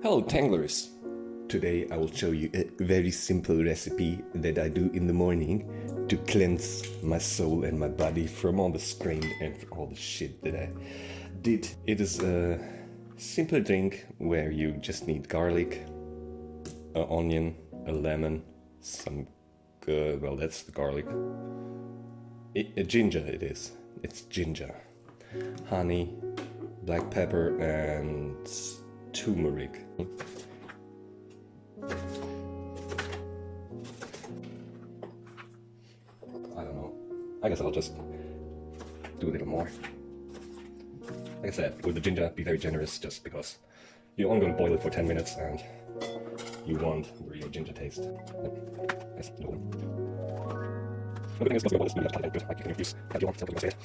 Hello Tanglers! Today I will show you a very simple recipe that I do in the morning to cleanse my soul and my body from all the strain and all the shit that I did. It is a simple drink where you just need garlic, an onion, a lemon, some well, that's the garlic, ginger it is, it's ginger, honey, black pepper and turmeric. I don't know, I guess I'll just do a little more. Like I said, with the ginger, be very generous just because you're only going to boil it for 10 minutes and you want the real ginger taste. Yes, no. The thing is, once you boil this, you have to cut it good. Like you can use how you want, something like that.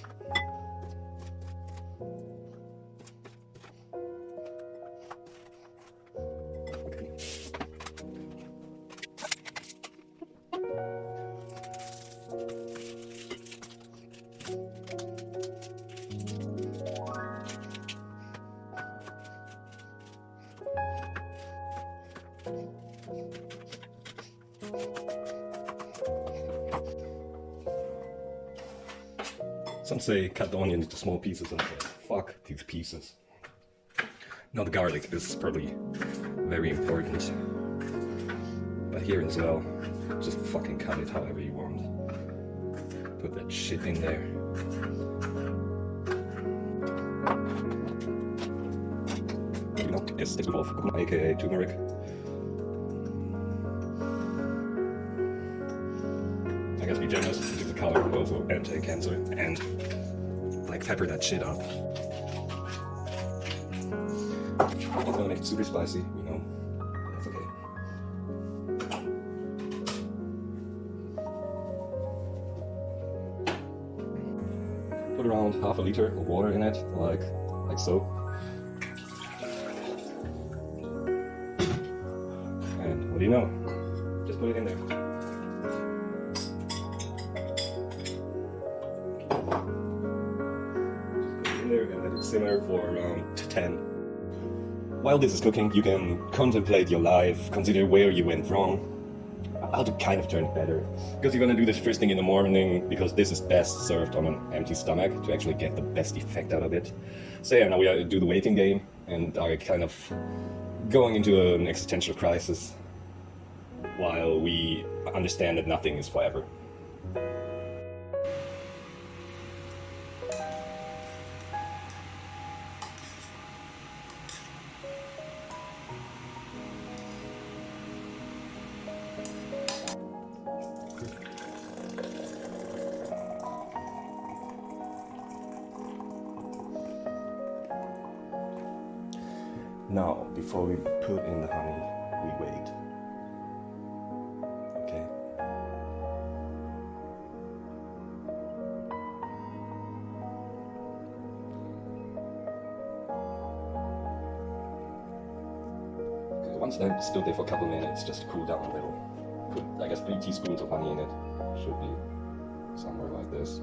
Some say cut the onion into small pieces and fuck these pieces. Now the garlic is probably very important, but here as well, just fucking cut it however you want. Put that shit in there. You know, it's involved, aka turmeric. I guess be generous to give the color also anti-cancer and like pepper that shit up. I'm gonna make it super spicy, you know. That's okay. Put around half a liter of water in it, like so. And what do you know? Just put it in there. And let it simmer for around 10. While this is cooking, you can contemplate your life, consider where you went wrong, how to kind of turn it better. Because you're gonna do this first thing in the morning, because this is best served on an empty stomach to actually get the best effect out of it. So yeah, now we do the waiting game and are kind of going into an existential crisis while we understand that nothing is forever. Now, before we put in the honey, we wait. Okay? Once that stood there for a couple minutes, just to cool down a little. Put, I guess, 3 teaspoons of honey in it. Should be somewhere like this.